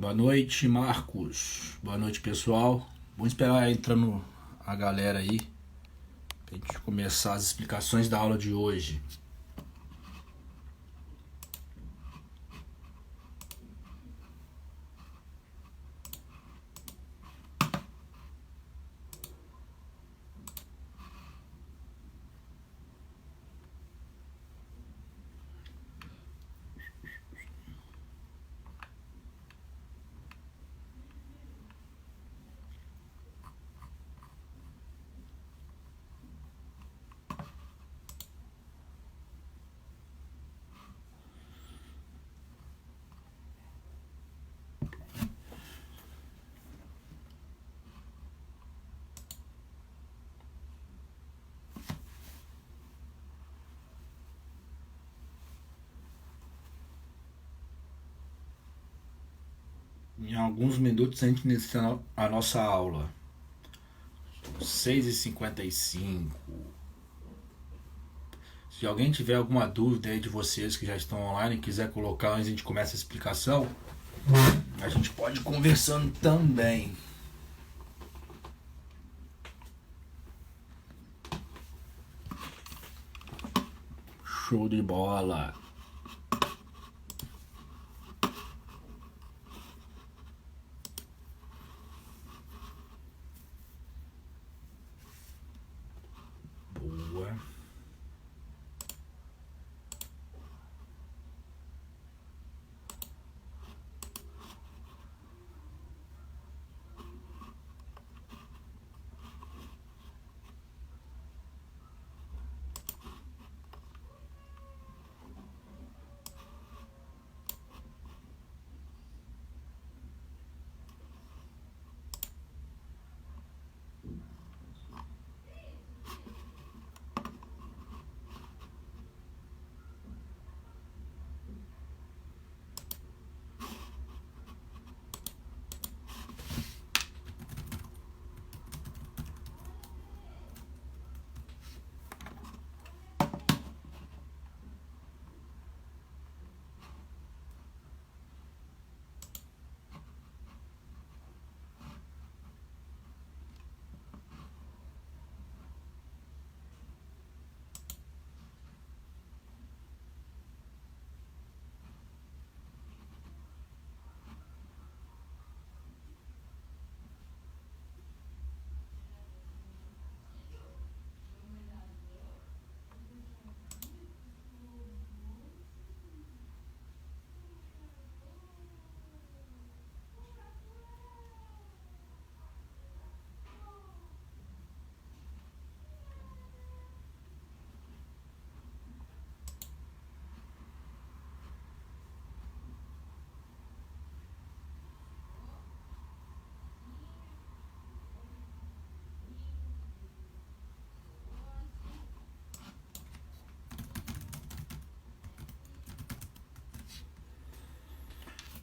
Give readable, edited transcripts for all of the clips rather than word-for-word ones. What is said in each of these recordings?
Boa noite, Marcos. Boa noite, pessoal. Vamos esperar entrando a galera aí pra gente começar as explicações da aula de hoje. Em alguns minutos a gente inicia a nossa aula. 6h55. Se alguém tiver alguma dúvida aí de vocês que já estão online e quiser colocar antes de a gente começar a explicação, a gente pode ir conversando também. Show de bola. Boa.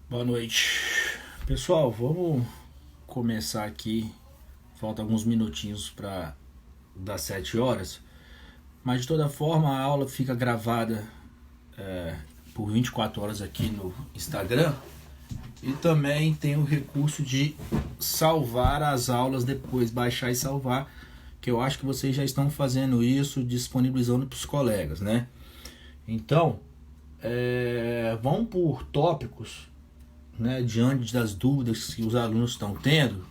Boa noite. Pessoal, vamos começar aqui. Falta alguns minutinhos para dar 7 horas. Mas de toda forma a aula fica gravada por 24 horas aqui no Instagram. E também tem o recurso de salvar as aulas depois, baixar e salvar. Que eu acho que vocês já estão fazendo isso, disponibilizando para os colegas, né? Então, vamos por tópicos, né, diante das dúvidas que os alunos estão tendo,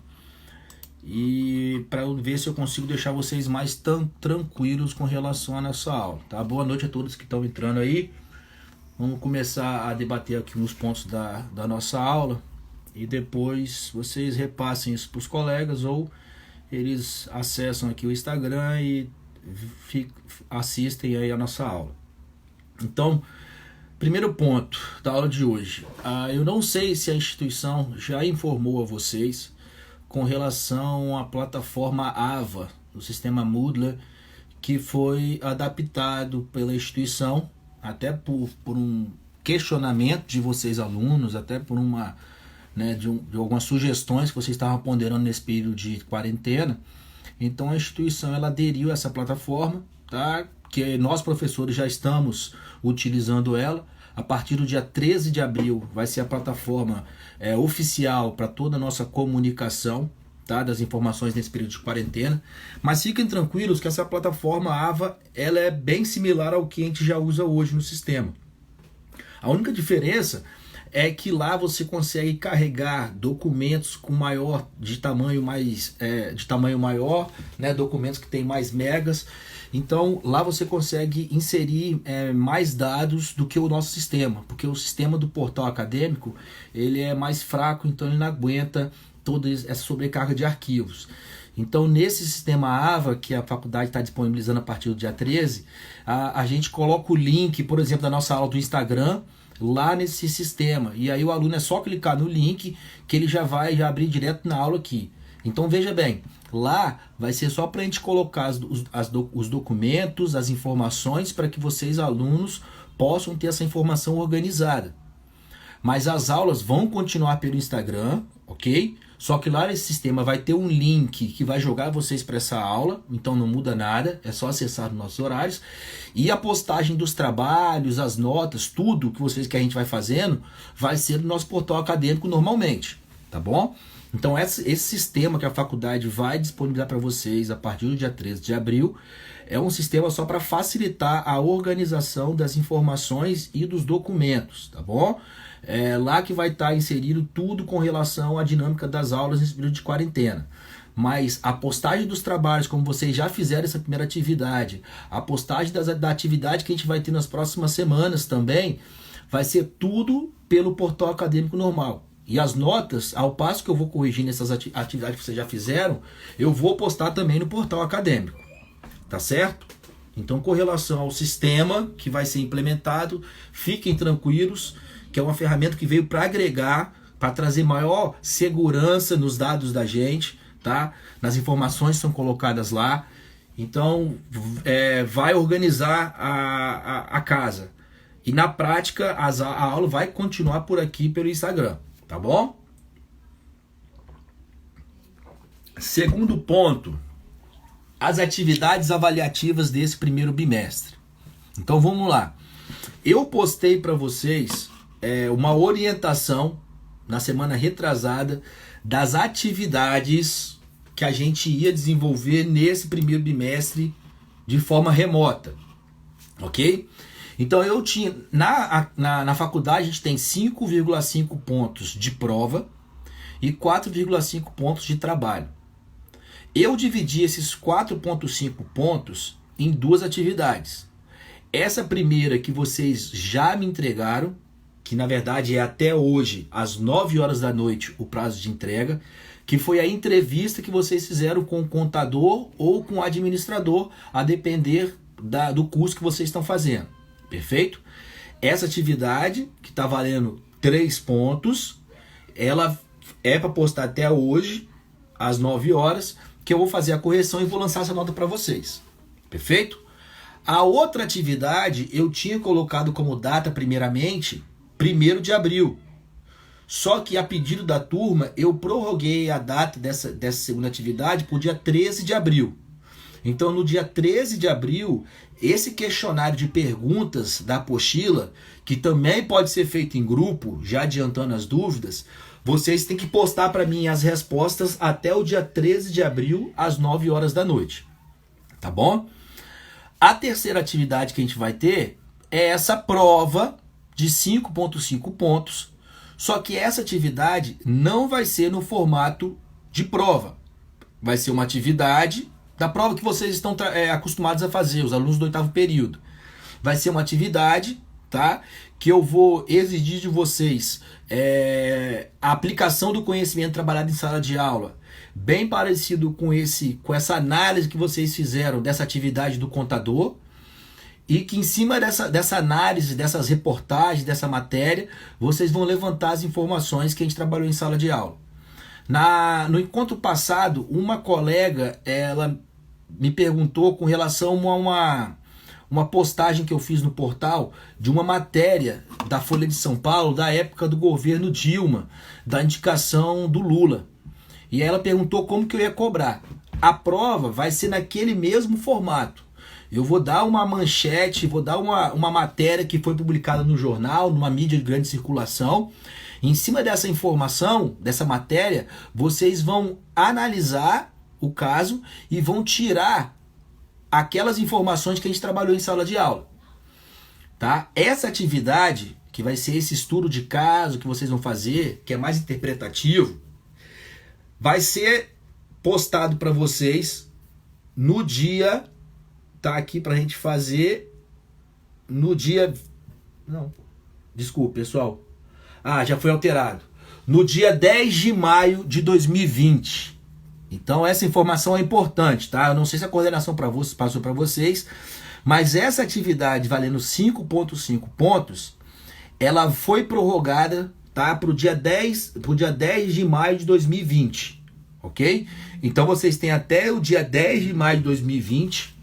e para eu ver se eu consigo deixar vocês mais tranquilos com relação à nossa aula, tá? Boa noite a todos que estão entrando aí. Vamos começar a debater aqui uns pontos da nossa aula e depois vocês repassem isso para os colegas ou eles acessam aqui o Instagram e assistem aí a nossa aula. Então, primeiro ponto da aula de hoje. Eu não sei se a instituição já informou a vocês com relação à plataforma AVA, do sistema Moodle, que foi adaptado pela instituição, até por um questionamento de vocês alunos, até por de algumas sugestões que vocês estavam ponderando nesse período de quarentena. Então a instituição ela aderiu a essa plataforma, tá? Que nós professores já estamos utilizando ela. A partir do dia 13 de abril vai ser a plataforma oficial para toda a nossa comunicação, tá, das informações nesse período de quarentena. Mas fiquem tranquilos que essa plataforma AVA ela é bem similar ao que a gente já usa hoje no sistema. A única diferença é que lá você consegue carregar documentos com de tamanho maior, né, documentos que tem mais megas. Então lá você consegue inserir mais dados do que o nosso sistema, porque o sistema do portal acadêmico ele é mais fraco, então ele não aguenta toda essa sobrecarga de arquivos. Então nesse sistema AVA, que a faculdade está disponibilizando a partir do dia 13, a gente coloca o link, por exemplo, da nossa aula do Instagram, lá nesse sistema, e aí o aluno é só clicar no link que ele já vai abrir direto na aula aqui. Então veja bem, lá vai ser só para a gente colocar os documentos, as informações para que vocês alunos possam ter essa informação organizada. Mas as aulas vão continuar pelo Instagram, ok? Só que lá nesse sistema vai ter um link que vai jogar vocês para essa aula, então não muda nada, é só acessar os nossos horários. E a postagem dos trabalhos, as notas, tudo que a gente vai fazendo, vai ser no nosso portal acadêmico normalmente, tá bom? Então esse sistema que a faculdade vai disponibilizar para vocês a partir do dia 13 de abril é um sistema só para facilitar a organização das informações e dos documentos, tá bom? É lá que vai estar inserido tudo com relação à dinâmica das aulas nesse período de quarentena. Mas a postagem dos trabalhos, como vocês já fizeram essa primeira atividade, a postagem da atividade que a gente vai ter nas próximas semanas também, vai ser tudo pelo portal acadêmico normal. E as notas, ao passo que eu vou corrigindo essas atividades que vocês já fizeram, eu vou postar também no portal acadêmico. Tá certo? Então, com relação ao sistema que vai ser implementado, fiquem tranquilos, que é uma ferramenta que veio para agregar, para trazer maior segurança nos dados da gente, tá? Nas informações que são colocadas lá. Então, vai organizar a casa. E na prática, a aula vai continuar por aqui pelo Instagram, tá bom? Segundo ponto, as atividades avaliativas desse primeiro bimestre. Então vamos lá. Eu postei para vocês uma orientação na semana retrasada das atividades que a gente ia desenvolver nesse primeiro bimestre de forma remota, ok? Então eu tinha, na faculdade a gente tem 5,5 pontos de prova e 4,5 pontos de trabalho. Eu dividi esses 4,5 pontos em duas atividades. Essa primeira que vocês já me entregaram, que na verdade é até hoje, às 9 horas da noite, o prazo de entrega, que foi a entrevista que vocês fizeram com o contador ou com o administrador, a depender do curso que vocês estão fazendo. Perfeito? Essa atividade, que está valendo 3 pontos, ela é para postar até hoje, às 9 horas, que eu vou fazer a correção e vou lançar essa nota para vocês. Perfeito? A outra atividade eu tinha colocado como data, primeiramente, 1º de abril. Só que a pedido da turma, eu prorroguei a data dessa segunda atividade para o dia 13 de abril. Então, no dia 13 de abril, esse questionário de perguntas da apostila, que também pode ser feito em grupo, já adiantando as dúvidas, vocês têm que postar para mim as respostas até o dia 13 de abril, às 9 horas da noite. Tá bom? A terceira atividade que a gente vai ter é essa prova de 5,5 pontos, só que essa atividade não vai ser no formato de prova. Vai ser uma atividade da prova que vocês estão acostumados a fazer, os alunos do 8º período. Vai ser uma atividade, tá? Que eu vou exigir de vocês a aplicação do conhecimento trabalhado em sala de aula, bem parecido com essa análise que vocês fizeram dessa atividade do contador, e que em cima dessa análise, dessas reportagens, dessa matéria, vocês vão levantar as informações que a gente trabalhou em sala de aula. No encontro passado, uma colega, ela me perguntou com relação a uma postagem que eu fiz no portal de uma matéria da Folha de São Paulo, da época do governo Dilma, da indicação do Lula. E ela perguntou como que eu ia cobrar. A prova vai ser naquele mesmo formato. eu vou dar uma manchete, vou dar uma matéria que foi publicada no jornal, numa mídia de grande circulação. Em cima dessa informação, dessa matéria, vocês vão analisar o caso e vão tirar aquelas informações que a gente trabalhou em sala de aula. Tá? Essa atividade, que vai ser esse estudo de caso que vocês vão fazer, que é mais interpretativo, vai ser postado para vocês no dia, tá aqui pra gente fazer no dia, não, desculpa pessoal, já foi alterado, no dia 10 de maio de 2020. Então essa informação é importante, tá? Eu não sei se a coordenação passou para vocês, mas essa atividade valendo 5.5 pontos, ela foi prorrogada, tá, pro dia 10 de maio de 2020, ok? Então vocês têm até o dia 10 de maio de 2020,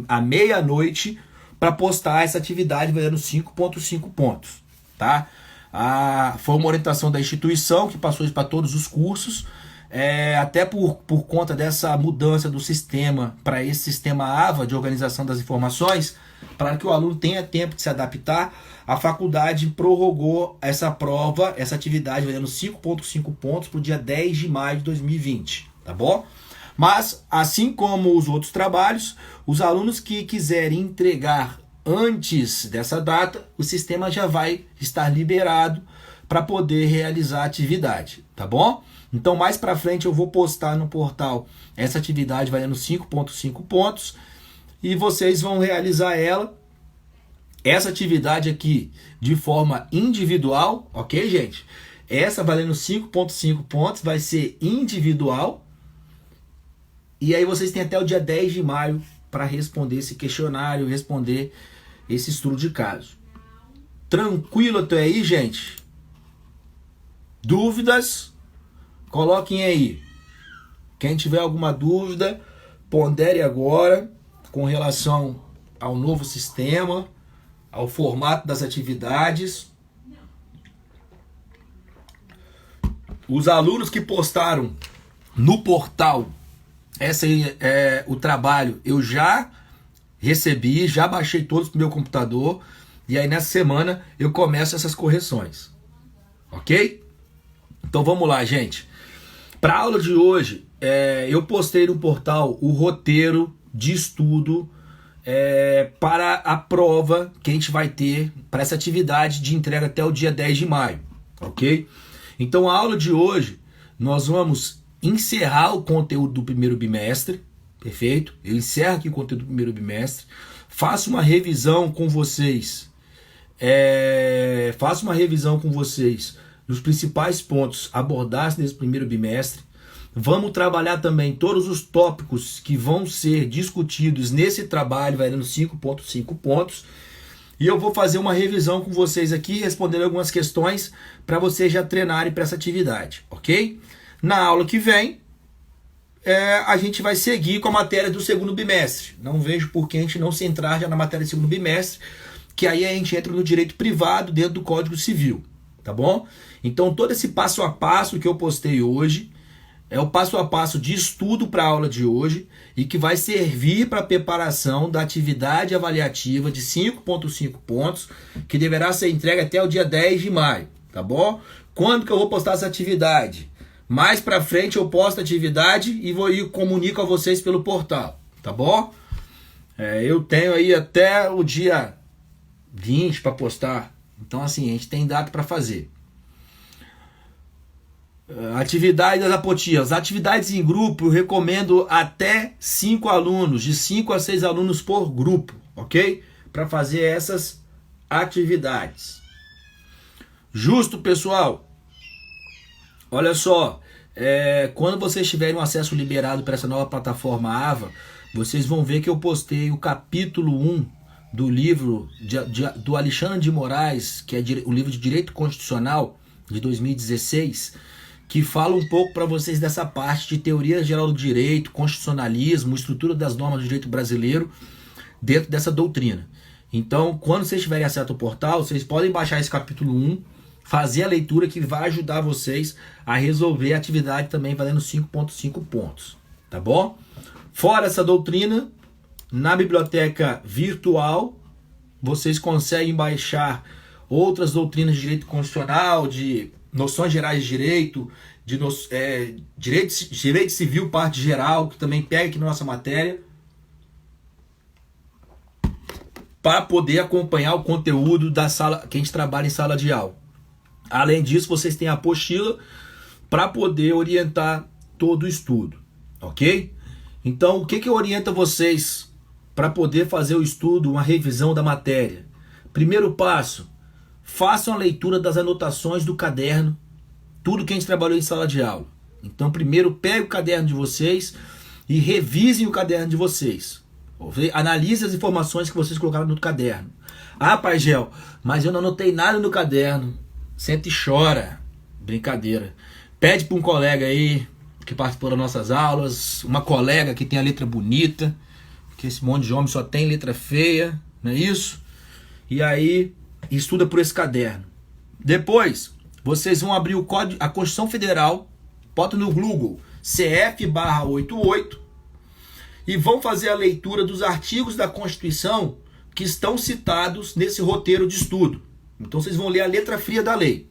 à meia-noite, para postar essa atividade valendo 5.5 pontos, tá? Foi uma orientação da instituição que passou isso para todos os cursos, até por conta dessa mudança do sistema para esse sistema AVA de organização das informações, para que o aluno tenha tempo de se adaptar, a faculdade prorrogou essa prova, essa atividade valendo 5.5 pontos para o dia 10 de maio de 2020, tá bom? Mas, assim como os outros trabalhos, os alunos que quiserem entregar antes dessa data, o sistema já vai estar liberado para poder realizar a atividade, tá bom? Então, mais para frente eu vou postar no portal essa atividade valendo 5.5 pontos e vocês vão realizar essa atividade aqui de forma individual, ok, gente? Essa valendo 5.5 pontos vai ser individual. E aí vocês têm até o dia 10 de maio para responder esse questionário, responder esse estudo de caso. Tranquilo até aí, gente? Dúvidas? Coloquem aí. Quem tiver alguma dúvida, pondere agora com relação ao novo sistema, ao formato das atividades. Os alunos que postaram no portal o trabalho, eu já recebi, já baixei todos pro meu computador, e aí nessa semana eu começo essas correções, ok? Então vamos lá, gente. Para a aula de hoje, eu postei no portal o roteiro de estudo para a prova que a gente vai ter para essa atividade de entrega até o dia 10 de maio, ok? Então a aula de hoje, nós vamos encerrar o conteúdo do primeiro bimestre, perfeito? Eu encerro aqui o conteúdo do primeiro bimestre, faço uma revisão com vocês, dos principais pontos abordados nesse primeiro bimestre. Vamos trabalhar também todos os tópicos que vão ser discutidos nesse trabalho, valendo 5.5 pontos. E eu vou fazer uma revisão com vocês aqui, respondendo algumas questões para vocês já treinarem para essa atividade, ok? Na aula que vem, a gente vai seguir com a matéria do segundo bimestre. Não vejo por que a gente não se entrar já na matéria do segundo bimestre, que aí a gente entra no direito privado dentro do Código Civil, tá bom? Então todo esse passo a passo que eu postei hoje é o passo a passo de estudo para a aula de hoje e que vai servir para a preparação da atividade avaliativa de 5.5 pontos, que deverá ser entregue até o dia 10 de maio, tá bom? Quando que eu vou postar essa atividade? Mais para frente eu posto a atividade e comunico a vocês pelo portal, tá bom? Eu tenho aí até o dia 20 para postar, então assim, a gente tem data para fazer. Atividade das apotias. Atividades em grupo eu recomendo até 5 alunos, de 5 a 6 alunos por grupo, ok? Para fazer essas atividades. Justo, pessoal? Olha só, quando vocês tiverem um acesso liberado para essa nova plataforma AVA, vocês vão ver que eu postei o capítulo 1 do livro do Alexandre de Moraes, que é o livro de Direito Constitucional de 2016, que fala um pouco para vocês dessa parte de teoria geral do direito, constitucionalismo, estrutura das normas do direito brasileiro dentro dessa doutrina. Então, quando vocês tiverem acesso ao portal, vocês podem baixar esse capítulo 1, fazer a leitura que vai ajudar vocês a resolver a atividade também valendo 5.5 pontos, tá bom? Fora essa doutrina, na biblioteca virtual, vocês conseguem baixar outras doutrinas de direito constitucional, de noções gerais de direito, de direito civil, parte geral, que também pega aqui na nossa matéria, para poder acompanhar o conteúdo da sala, que a gente trabalha em sala de aula. Além disso, vocês têm a apostila para poder orientar todo o estudo, ok? Então, o que orienta vocês para poder fazer o estudo, uma revisão da matéria? Primeiro passo, façam a leitura das anotações do caderno, tudo que a gente trabalhou em sala de aula. Então, primeiro, pegue o caderno de vocês e revisem o caderno de vocês. Analise as informações que vocês colocaram no caderno. Ah, Pai Gel, mas eu não anotei nada no caderno. Senta e chora. Brincadeira. Pede para um colega aí que participou das nossas aulas, uma colega que tem a letra bonita, porque esse monte de homem só tem letra feia, não é isso? E aí, estuda por esse caderno. Depois, vocês vão abrir o código, a Constituição Federal, bota no Google CF/88 e vão fazer a leitura dos artigos da Constituição que estão citados nesse roteiro de estudo. Então vocês vão ler a letra fria da lei.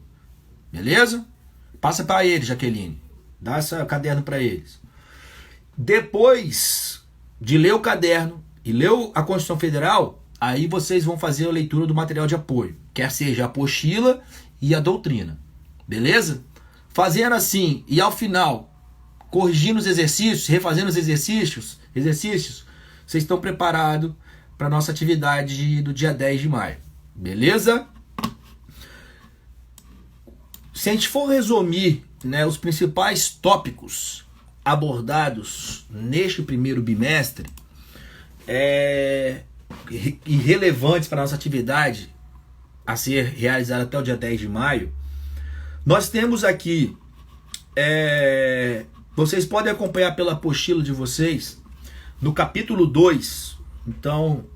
Beleza? Passa para eles, Jaqueline. Dá esse caderno para eles. Depois de ler o caderno e ler a Constituição Federal, aí vocês vão fazer a leitura do material de apoio, quer seja a apostila e a doutrina. Beleza? Fazendo assim, e ao final, corrigindo os exercícios, refazendo os exercícios, vocês estão preparados para a nossa atividade do dia 10 de maio. Beleza? Se a gente for resumir, né, os principais tópicos abordados neste primeiro bimestre e relevantes para a nossa atividade a ser realizada até o dia 10 de maio, nós temos aqui, vocês podem acompanhar pela apostila de vocês, no capítulo 2, então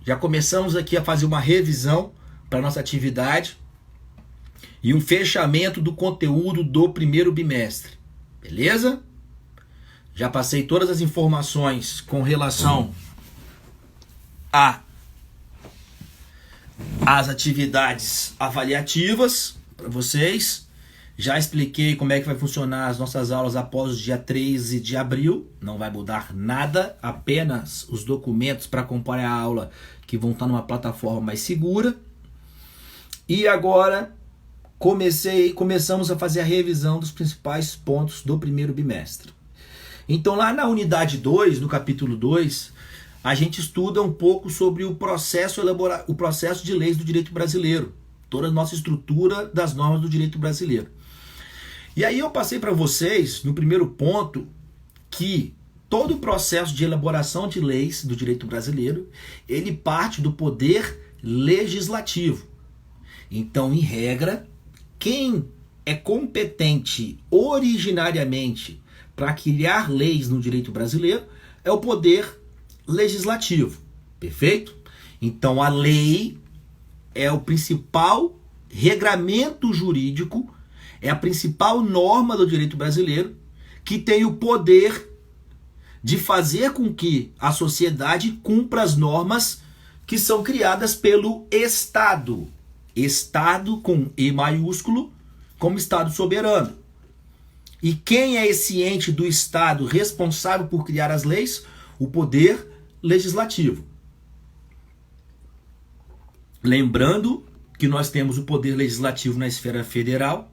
já começamos aqui a fazer uma revisão para a nossa atividade e um fechamento do conteúdo do primeiro bimestre, beleza? Já passei todas as informações com relação às atividades avaliativas para vocês. Já expliquei como é que vai funcionar as nossas aulas após o dia 13 de abril. Não vai mudar nada, apenas os documentos para acompanhar a aula que vão estar numa plataforma mais segura. E agora começamos a fazer a revisão dos principais pontos do primeiro bimestre. Então lá na unidade 2, no capítulo 2, a gente estuda um pouco sobre o processo de leis do direito brasileiro, toda a nossa estrutura das normas do direito brasileiro. E aí eu passei para vocês, no primeiro ponto, que todo o processo de elaboração de leis do direito brasileiro, ele parte do poder legislativo. Então, em regra, quem é competente originariamente para criar leis no direito brasileiro é o poder legislativo, perfeito? Então, a lei é o principal regramento jurídico, é a principal norma do direito brasileiro que tem o poder de fazer com que a sociedade cumpra as normas que são criadas pelo Estado. Estado com E maiúsculo, como Estado soberano. E quem é esse ente do Estado responsável por criar as leis? O poder legislativo. Lembrando que nós temos o poder legislativo na esfera federal,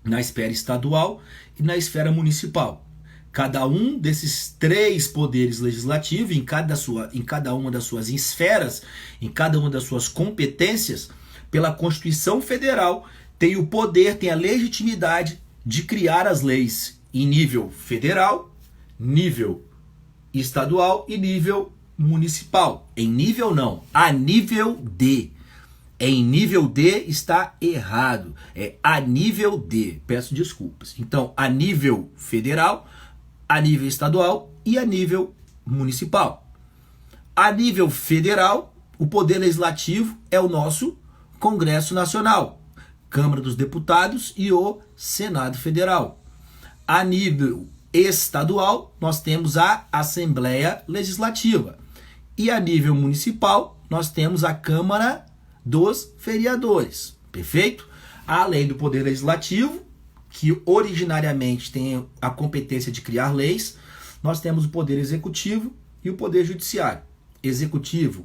na esfera estadual e na esfera municipal. Cada um desses três poderes legislativos, em cada uma das suas esferas, em cada uma das suas competências, pela Constituição Federal, tem o poder, tem a legitimidade de criar as leis em nível federal, nível estadual e nível municipal. Em nível não, a nível D. Em nível D está errado. É a nível D. Peço desculpas. Então, a nível federal, a nível estadual e a nível municipal. A nível federal, o poder legislativo é o nosso Congresso Nacional, Câmara dos Deputados e o Senado Federal. A nível estadual, nós temos a Assembleia Legislativa. E a nível municipal, nós temos a Câmara dos Vereadores, perfeito? Além do Poder Legislativo, que originariamente tem a competência de criar leis, nós temos o Poder Executivo e o Poder Judiciário. Executivo,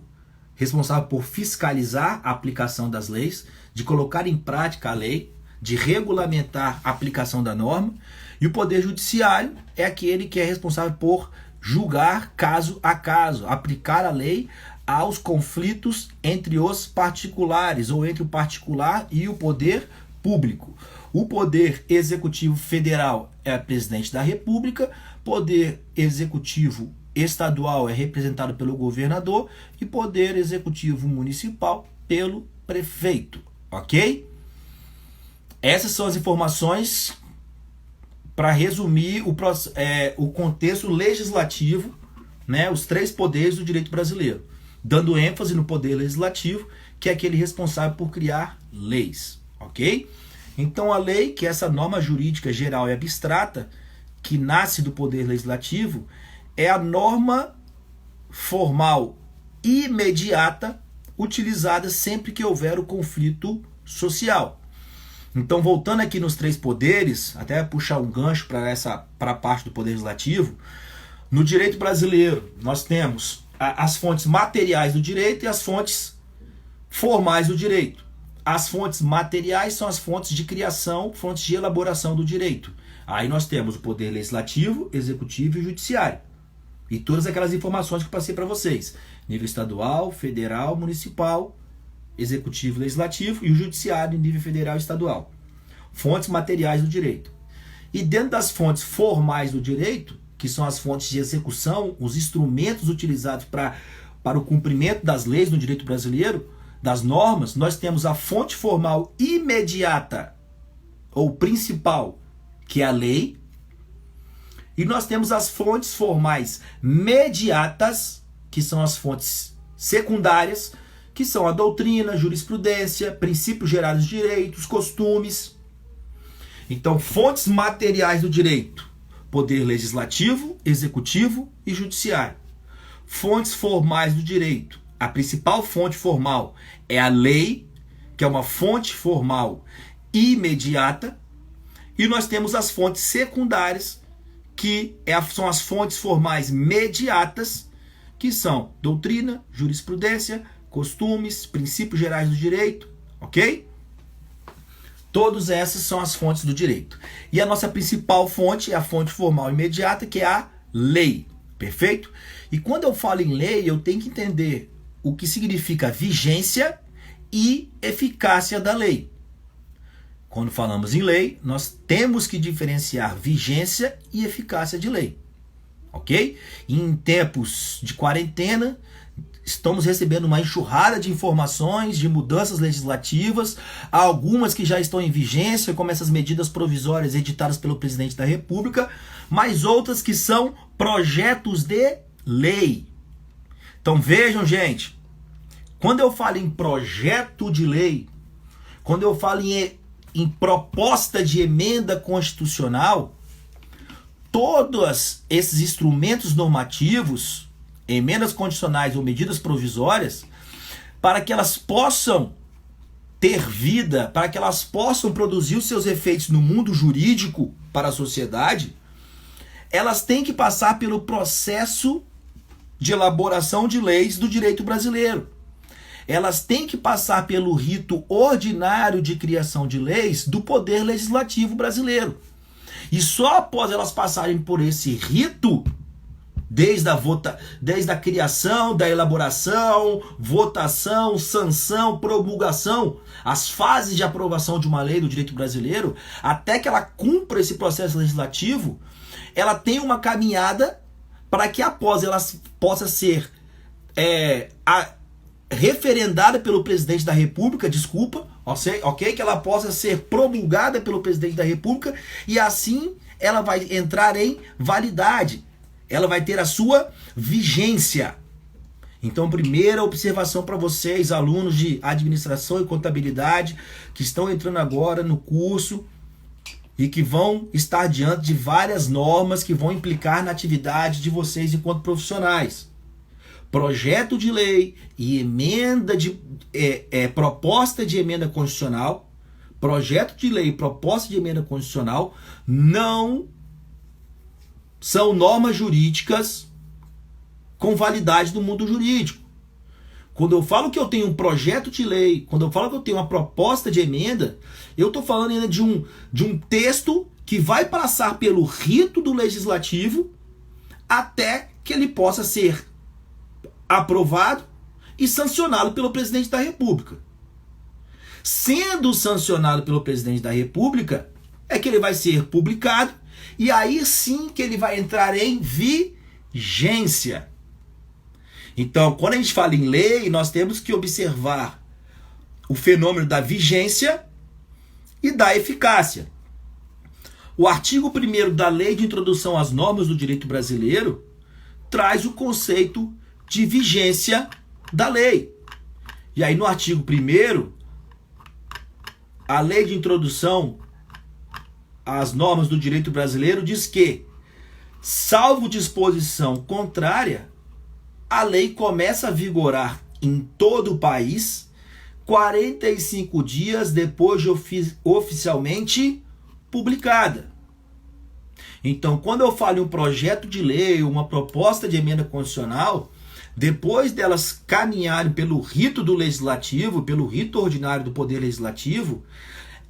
responsável por fiscalizar a aplicação das leis, de colocar em prática a lei, de regulamentar a aplicação da norma, e o Poder Judiciário é aquele que é responsável por julgar caso a caso, aplicar a lei aos conflitos entre os particulares, ou entre o particular e o poder público. O Poder Executivo Federal é o presidente da República, Poder Executivo Estadual é representado pelo governador e Poder Executivo Municipal pelo prefeito, ok? Essas são as informações para resumir o contexto legislativo, né, os três poderes do direito brasileiro, dando ênfase no Poder Legislativo, que é aquele responsável por criar leis, ok? Então a lei, que é essa norma jurídica geral e abstrata, que nasce do Poder Legislativo, é a norma formal imediata utilizada sempre que houver o conflito social. Então, voltando aqui nos três poderes, até puxar um gancho para a parte do Poder Legislativo, no direito brasileiro nós temos as fontes materiais do direito e as fontes formais do direito. As fontes materiais são as fontes de criação, fontes de elaboração do direito. Aí nós temos o Poder Legislativo, Executivo e Judiciário. E todas aquelas informações que eu passei para vocês. Nível estadual, federal, municipal, Executivo, Legislativo e o Judiciário em nível federal e estadual. Fontes materiais do direito. E dentro das fontes formais do direito, que são as fontes de execução, os instrumentos utilizados para o cumprimento das leis no direito brasileiro, das normas, nós temos a fonte formal imediata ou principal, que é a lei, e nós temos as fontes formais mediatas, que são as fontes secundárias, que são a doutrina, jurisprudência, princípios gerais dos direitos, costumes. Então, fontes materiais do direito: Poder Legislativo, Executivo e Judiciário. Fontes formais do direito: a principal fonte formal é a lei, que é uma fonte formal imediata, e nós temos as fontes secundárias, que são as fontes formais mediatas, que são doutrina, jurisprudência, costumes, princípios gerais do direito, ok? Todas essas são as fontes do direito. E a nossa principal fonte é a fonte formal imediata, que é a lei, perfeito? E quando eu falo em lei, eu tenho que entender o que significa vigência e eficácia da lei. Quando falamos em lei, nós temos que diferenciar vigência e eficácia de lei, ok? E em tempos de quarentena, estamos recebendo uma enxurrada de informações, de mudanças legislativas, algumas que já estão em vigência, como essas medidas provisórias editadas pelo presidente da República, mas outras que são projetos de lei. Então vejam, gente, quando eu falo em projeto de lei, quando eu falo em proposta de emenda constitucional, todos esses instrumentos normativos, emendas condicionais ou medidas provisórias, para que elas possam ter vida, para que elas possam produzir os seus efeitos no mundo jurídico para a sociedade, elas têm que passar pelo processo de elaboração de leis do direito brasileiro. Elas têm que passar pelo rito ordinário de criação de leis do Poder Legislativo brasileiro. E só após elas passarem por esse rito, desde a criação, da elaboração, votação, sanção, promulgação, as fases de aprovação de uma lei do direito brasileiro, até que ela cumpra esse processo legislativo, ela tem uma caminhada para que após ela possa ser referendada pelo presidente da República, ok? Que ela possa ser promulgada pelo presidente da República e assim ela vai entrar em validade. Ela vai ter a sua vigência. Então, primeira observação para vocês, alunos de administração e contabilidade, que estão entrando agora no curso e que vão estar diante de várias normas que vão implicar na atividade de vocês enquanto profissionais. projeto de lei e emenda de proposta de emenda constitucional, projeto de lei e proposta de emenda constitucional não são normas jurídicas com validade no mundo jurídico. Quando eu falo que eu tenho um projeto de lei, quando eu falo que eu tenho uma proposta de emenda, eu estou falando ainda de um texto que vai passar pelo rito do legislativo até que ele possa ser aprovado e sancionado pelo presidente da República. Sendo sancionado pelo presidente da República, é que ele vai ser publicado e aí sim que ele vai entrar em vigência. Então, quando a gente fala em lei, nós temos que observar o fenômeno da vigência e da eficácia. O artigo 1º da Lei de Introdução às Normas do Direito Brasileiro traz o conceito de vigência da lei. E aí no artigo 1º, a Lei de Introdução às Normas do Direito Brasileiro diz que, salvo disposição contrária, a lei começa a vigorar em todo o país 45 dias depois de oficialmente publicada. Então, quando eu falo em um projeto de lei, uma proposta de emenda constitucional, depois delas caminharem pelo rito do legislativo, pelo rito ordinário do poder legislativo,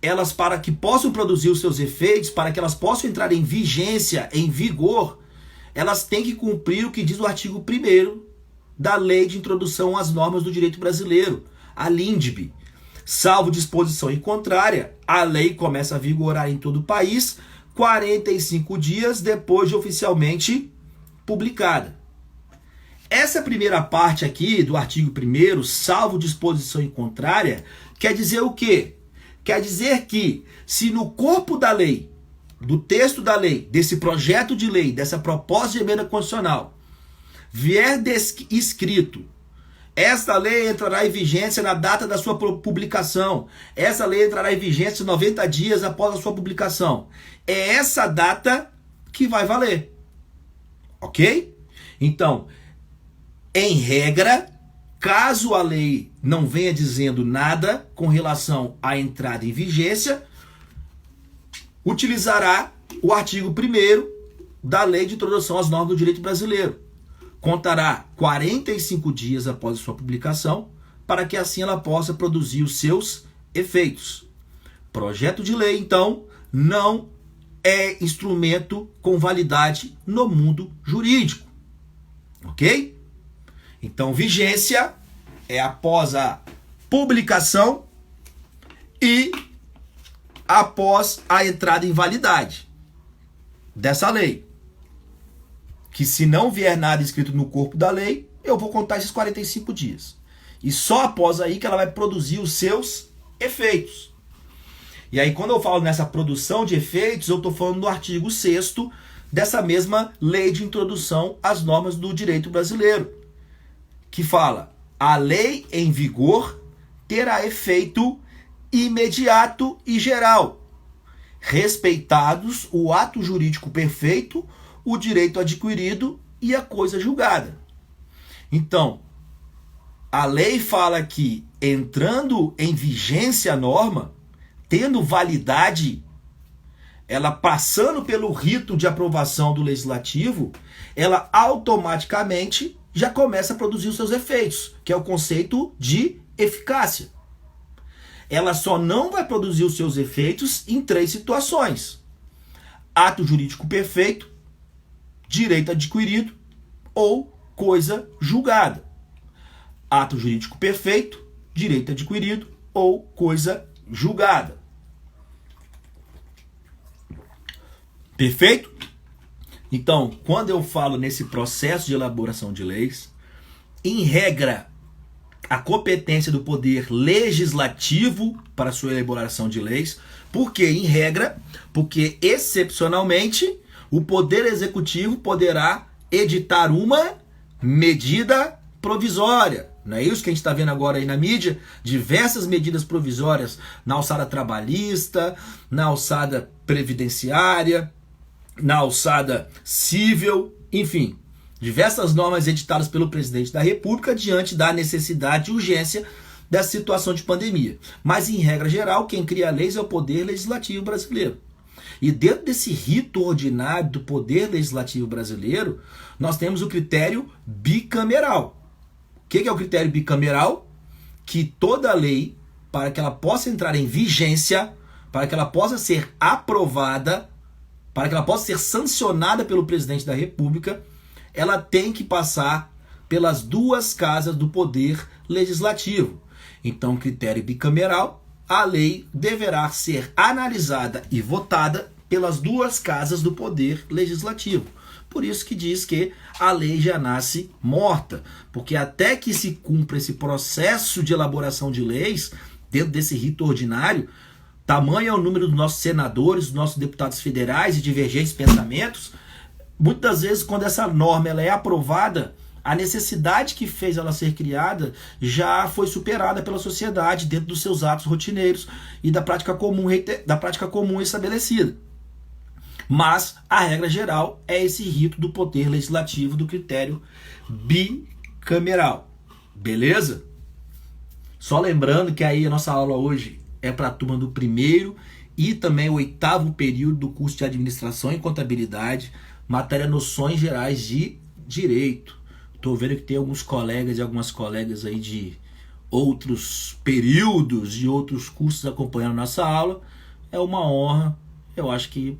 elas, para que possam produzir os seus efeitos, para que elas possam entrar em vigência, em vigor, elas têm que cumprir o que diz o artigo 1º da Lei de Introdução às Normas do Direito Brasileiro, a LINDB. Salvo disposição em contrária, a lei começa a vigorar em todo o país 45 dias depois de oficialmente publicada. Essa primeira parte aqui do artigo 1º, salvo disposição em contrária, quer dizer o quê? Quer dizer que se no corpo da lei, do texto da lei, desse projeto de lei, dessa proposta de emenda constitucional, vier escrito: esta lei entrará em vigência na data da sua publicação, essa lei entrará em vigência 90 dias após a sua publicação, é essa data que vai valer. Ok? Então, em regra, caso a lei não venha dizendo nada com relação à entrada em vigência, utilizará o artigo 1º da Lei de Introdução às Normas do Direito Brasileiro. Contará 45 dias após a sua publicação, para que assim ela possa produzir os seus efeitos. Projeto de lei, então, não é instrumento com validade no mundo jurídico. Ok? Então, vigência é após a publicação e após a entrada em validade dessa lei. Que se não vier nada escrito no corpo da lei, eu vou contar esses 45 dias. E só após aí que ela vai produzir os seus efeitos. E aí quando eu falo nessa produção de efeitos, eu estou falando do artigo 6º dessa mesma Lei de Introdução às Normas do Direito Brasileiro, que fala: a lei em vigor terá efeito imediato e geral, respeitados o ato jurídico perfeito, o direito adquirido e a coisa julgada. Então, a lei fala que, entrando em vigência a norma, tendo validade, ela passando pelo rito de aprovação do legislativo, ela automaticamente já começa a produzir os seus efeitos, que é o conceito de eficácia. Ela só não vai produzir os seus efeitos em 3 situações: ato jurídico perfeito, direito adquirido ou coisa julgada. Ato jurídico perfeito, direito adquirido ou coisa julgada. Perfeito? Então, quando eu falo nesse processo de elaboração de leis, em regra, a competência do poder legislativo para sua elaboração de leis. Por quê? Em regra, porque excepcionalmente o poder executivo poderá editar uma medida provisória. Não é isso que a gente está vendo agora aí na mídia? Diversas medidas provisórias na alçada trabalhista, na alçada previdenciária, na alçada civil, enfim, diversas normas editadas pelo presidente da República diante da necessidade e urgência dessa situação de pandemia. Mas, em regra geral, quem cria leis é o Poder Legislativo brasileiro. E dentro desse rito ordinário do Poder Legislativo brasileiro, nós temos o critério bicameral. O que é o critério bicameral? Que toda lei, para que ela possa entrar em vigência, para que ela possa ser aprovada, para que ela possa ser sancionada pelo presidente da República, ela tem que passar pelas duas casas do Poder Legislativo. Então, critério bicameral, a lei deverá ser analisada e votada pelas duas casas do Poder Legislativo. Por isso que diz que a lei já nasce morta, porque até que se cumpra esse processo de elaboração de leis, dentro desse rito ordinário, tamanho é o número dos nossos senadores, dos nossos deputados federais e divergentes pensamentos, muitas vezes quando essa norma ela é aprovada, a necessidade que fez ela ser criada já foi superada pela sociedade dentro dos seus atos rotineiros e da prática comum estabelecida. Mas a regra geral é esse rito do Poder Legislativo do critério bicameral. Beleza? Só lembrando que aí a nossa aula hoje é para a turma do primeiro e também o 8º período do curso de Administração e Contabilidade, matéria Noções Gerais de Direito. Estou vendo que tem alguns colegas e algumas colegas aí de outros períodos, de outros cursos acompanhando nossa aula. É uma honra. Eu acho que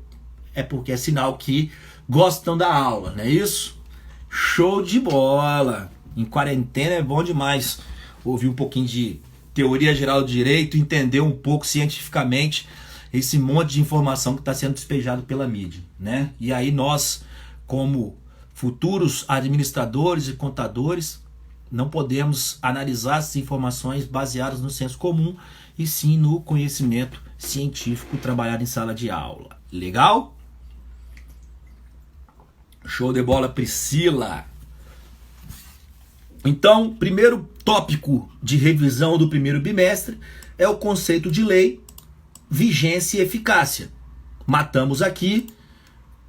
é porque é sinal que gostam da aula, não é isso? Show de bola! Em quarentena é bom demais ouvir um pouquinho de teoria geral do direito, entender um pouco cientificamente esse monte de informação que está sendo despejado pela mídia, né? E aí nós, como futuros administradores e contadores, não podemos analisar essas informações baseadas no senso comum e sim no conhecimento científico trabalhado em sala de aula. Legal? Show de bola, Priscila! Então, primeiro tópico de revisão do primeiro bimestre é o conceito de lei, vigência e eficácia. Matamos aqui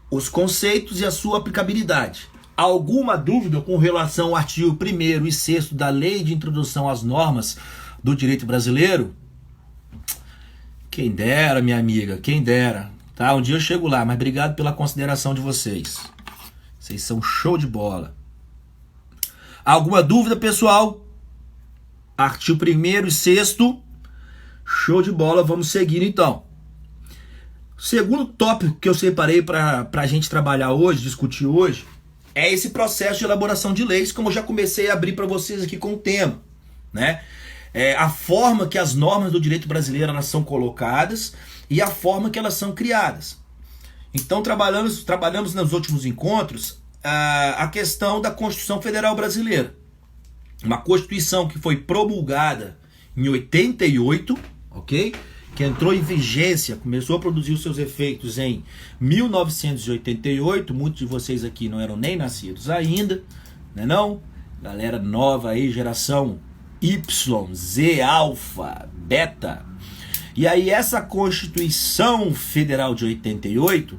os conceitos e a sua aplicabilidade. Alguma dúvida com relação ao artigo 1º e 6º da Lei de Introdução às Normas do Direito Brasileiro? Quem dera, minha amiga, quem dera. Tá? Um dia eu chego lá, mas obrigado pela consideração de vocês. Vocês são show de bola. Alguma dúvida, pessoal? Artigo 1º e 6º. Show de bola, vamos seguir então. O segundo tópico que eu separei para a gente trabalhar hoje, discutir hoje, é esse processo de elaboração de leis, como eu já comecei a abrir para vocês aqui com o tema, né? A forma que as normas do direito brasileiro elas são colocadas e a forma que elas são criadas. Então trabalhamos nos últimos encontros a questão da Constituição Federal Brasileira. Uma Constituição que foi promulgada em 88, ok? Que entrou em vigência, começou a produzir os seus efeitos em 1988. Muitos de vocês aqui não eram nem nascidos ainda, né não? Galera nova aí, geração Y, Z, Alfa, Beta. E aí essa Constituição Federal de 88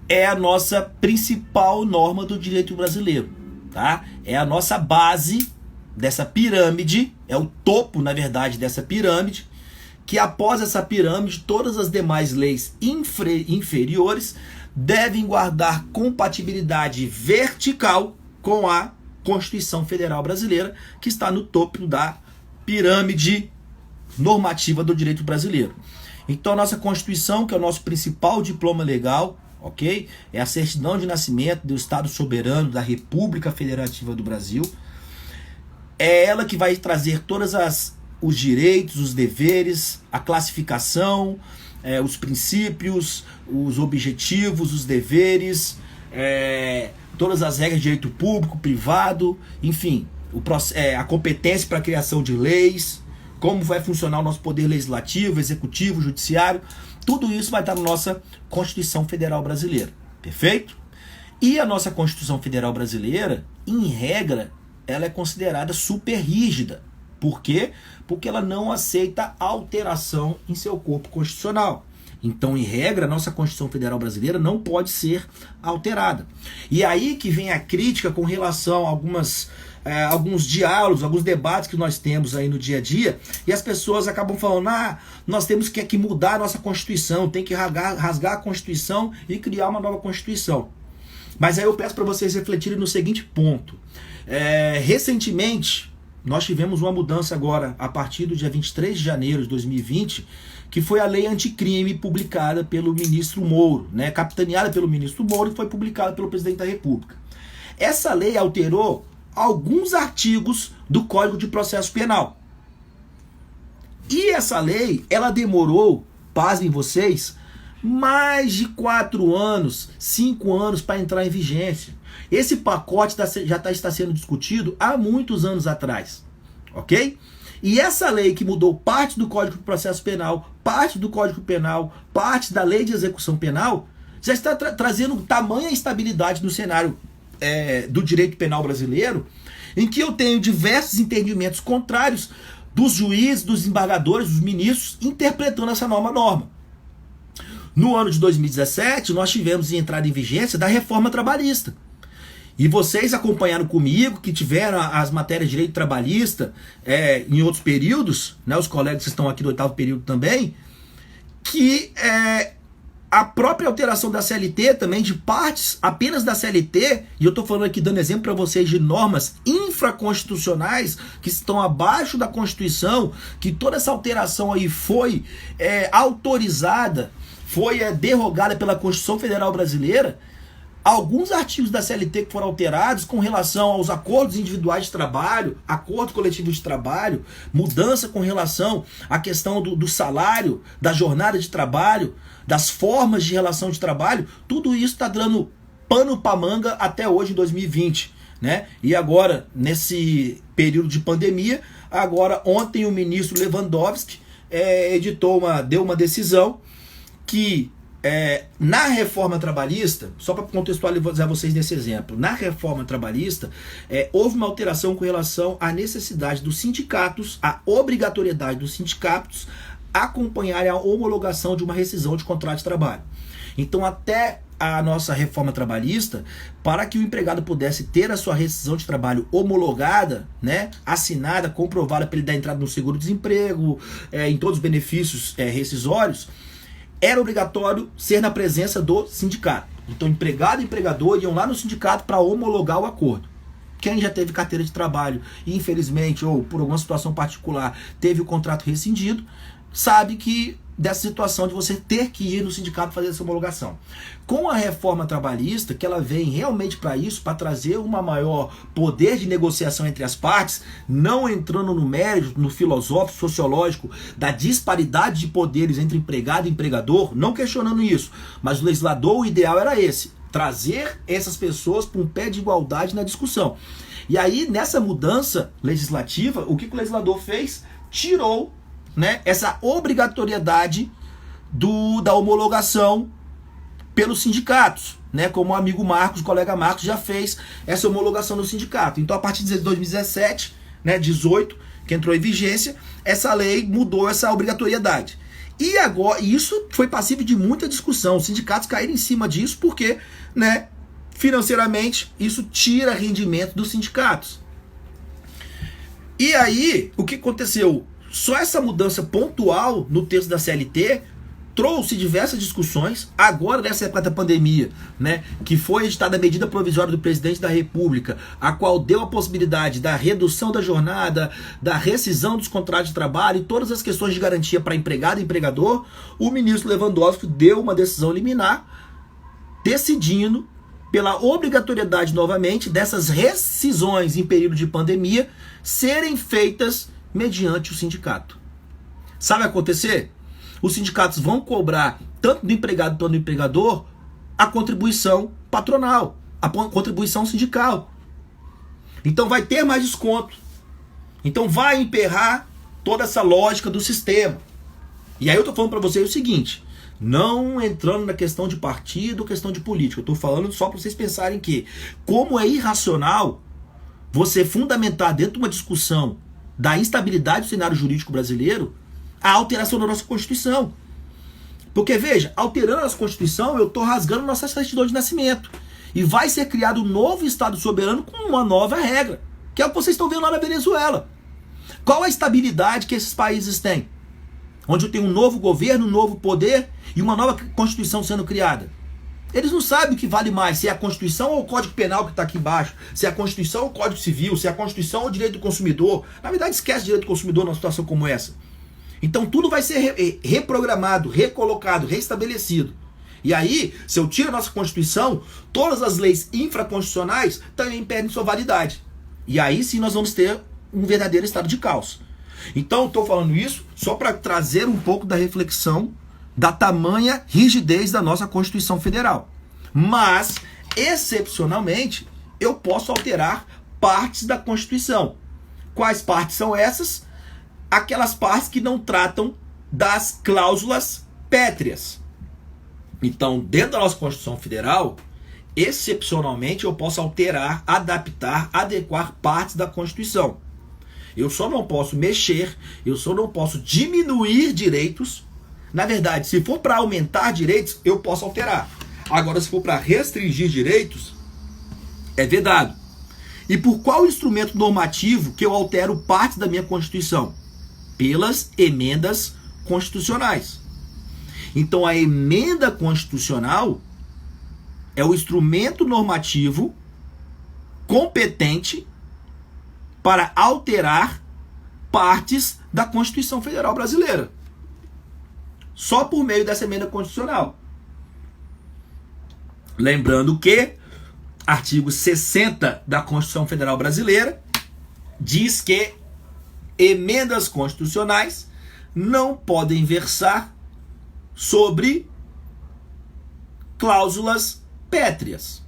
é a nossa principal norma do direito brasileiro, tá? É a nossa base dessa pirâmide, é o topo, na verdade, dessa pirâmide, que após essa pirâmide, todas as demais leis inferiores devem guardar compatibilidade vertical com a Constituição Federal Brasileira, que está no topo da pirâmide normativa do direito brasileiro. Então a nossa Constituição, que é o nosso principal diploma legal, ok? É a certidão de nascimento do Estado soberano da República Federativa do Brasil. É ela que vai trazer os direitos, os deveres, a classificação, os princípios, os objetivos, os deveres, todas as regras de direito público, privado, enfim, a competência para a criação de leis, como vai funcionar o nosso poder legislativo, executivo, judiciário, tudo isso vai estar na nossa Constituição Federal Brasileira, perfeito? E a nossa Constituição Federal Brasileira, em regra, ela é considerada super rígida. Por quê? Porque ela não aceita alteração em seu corpo constitucional. Então, em regra, a nossa Constituição Federal Brasileira não pode ser alterada. E aí que vem a crítica com relação a alguns diálogos, alguns debates que nós temos aí no dia a dia, e as pessoas acabam falando, nós temos que mudar a nossa Constituição, tem que rasgar a Constituição e criar uma nova Constituição. Mas aí eu peço para vocês refletirem no seguinte ponto. Recentemente, nós tivemos uma mudança agora, a partir do dia 23 de janeiro de 2020, que foi a lei anticrime publicada pelo ministro Moro, né, capitaneada pelo ministro Moro e foi publicada pelo presidente da República. Essa lei alterou alguns artigos do Código de Processo Penal. E essa lei, ela demorou, pasmem vocês, mais de 4 anos, 5 anos para entrar em vigência. Esse pacote já está sendo discutido há muitos anos atrás, ok? E essa lei que mudou parte do Código de Processo Penal, parte do Código Penal, parte da Lei de Execução Penal, já está trazendo tamanha estabilidade no cenário do direito penal brasileiro, em que eu tenho diversos entendimentos contrários dos juízes, dos desembargadores, dos ministros, interpretando essa norma. No ano de 2017, nós tivemos entrada em vigência da reforma trabalhista. E vocês acompanharam comigo, que tiveram as matérias de direito trabalhista em outros períodos, né, os colegas que estão aqui do 8º período também, que a própria alteração da CLT também, de partes apenas da CLT, e eu estou falando aqui dando exemplo para vocês de normas infraconstitucionais que estão abaixo da Constituição, que toda essa alteração aí foi autorizada, foi derrogada pela Constituição Federal Brasileira. Alguns artigos da CLT que foram alterados com relação aos acordos individuais de trabalho, acordo coletivo de trabalho, mudança com relação à questão do salário, da jornada de trabalho, das formas de relação de trabalho, tudo isso está dando pano para manga até hoje, em 2020. Né? E agora, nesse período de pandemia, ontem o ministro Lewandowski deu uma decisão que na reforma trabalhista, só para contextualizar vocês nesse exemplo, na reforma trabalhista houve uma alteração com relação à necessidade dos sindicatos, a obrigatoriedade dos sindicatos acompanharem a homologação de uma rescisão de contrato de trabalho. Então, até a nossa reforma trabalhista, para que o empregado pudesse ter a sua rescisão de trabalho homologada, né, assinada, comprovada para ele dar entrada no seguro-desemprego, em todos os benefícios rescisórios, era obrigatório ser na presença do sindicato. Então, empregado e empregador iam lá no sindicato para homologar o acordo. Quem já teve carteira de trabalho e, infelizmente, ou por alguma situação particular, teve o contrato rescindido, sabe que dessa situação de você ter que ir no sindicato fazer essa homologação. Com a reforma trabalhista, que ela vem realmente para isso, para trazer uma maior poder de negociação entre as partes, não entrando no mérito, no filosófico, sociológico, da disparidade de poderes entre empregado e empregador, não questionando isso, mas o legislador, o ideal era esse, trazer essas pessoas para um pé de igualdade na discussão. E aí, nessa mudança legislativa, o que o legislador fez? Tirou, né, essa obrigatoriedade da homologação pelos sindicatos, né, como o amigo Marcos, o colega Marcos já fez essa homologação no sindicato. Então, a partir de 2017, né, 18, que entrou em vigência, essa lei mudou essa obrigatoriedade. E agora, isso foi passível de muita discussão. Os sindicatos caíram em cima disso porque, né, financeiramente, isso tira rendimento dos sindicatos. E aí, o que aconteceu? Só essa mudança pontual no texto da CLT trouxe diversas discussões. Agora, nessa época da pandemia, né, que foi editada a medida provisória do presidente da República, a qual deu a possibilidade da redução da jornada, da rescisão dos contratos de trabalho e todas as questões de garantia para empregado e empregador, o ministro Lewandowski deu uma decisão liminar decidindo pela obrigatoriedade novamente dessas rescisões em período de pandemia serem feitas mediante o sindicato. Sabe o que vai acontecer? Os sindicatos vão cobrar, tanto do empregado quanto do empregador, a contribuição patronal, a contribuição sindical. Então vai ter mais desconto. Então vai emperrar toda essa lógica do sistema. E aí eu estou falando para vocês o seguinte, não entrando na questão de partido, questão de política, eu estou falando só para vocês pensarem que, como é irracional você fundamentar dentro de uma discussão da instabilidade do cenário jurídico brasileiro a alteração da nossa Constituição. Porque, veja, alterando a nossa Constituição, eu estou rasgando nossa certidão de nascimento. E vai ser criado um novo Estado soberano com uma nova regra, que é o que vocês estão vendo lá na Venezuela. Qual a estabilidade que esses países têm? Onde eu tenho um novo governo, um novo poder e uma nova Constituição sendo criada. Eles não sabem o que vale mais, se é a Constituição ou o Código Penal que está aqui embaixo, se é a Constituição ou o Código Civil, se é a Constituição ou o direito do consumidor. Na verdade, esquece o direito do consumidor numa situação como essa. Então tudo vai ser reprogramado, recolocado, restabelecido. E aí, se eu tiro a nossa Constituição, todas as leis infraconstitucionais também perdem sua validade. E aí sim nós vamos ter um verdadeiro estado de caos. Então estou falando isso só para trazer um pouco da reflexão da tamanha rigidez da nossa Constituição Federal. Mas, excepcionalmente, eu posso alterar partes da Constituição. Quais partes são essas? Aquelas partes que não tratam das cláusulas pétreas. Então, dentro da nossa Constituição Federal, excepcionalmente eu posso alterar, adaptar, adequar partes da Constituição. Eu só não posso mexer, eu só não posso diminuir direitos. Na verdade, se for para aumentar direitos, eu posso alterar. Agora, se for para restringir direitos, é vedado. E por qual instrumento normativo que eu altero parte da minha Constituição? Pelas emendas constitucionais. Então, a emenda constitucional é o instrumento normativo competente para alterar partes da Constituição Federal Brasileira. Só por meio dessa emenda constitucional. Lembrando que artigo 60 da Constituição Federal Brasileira diz que emendas constitucionais não podem versar sobre cláusulas pétreas.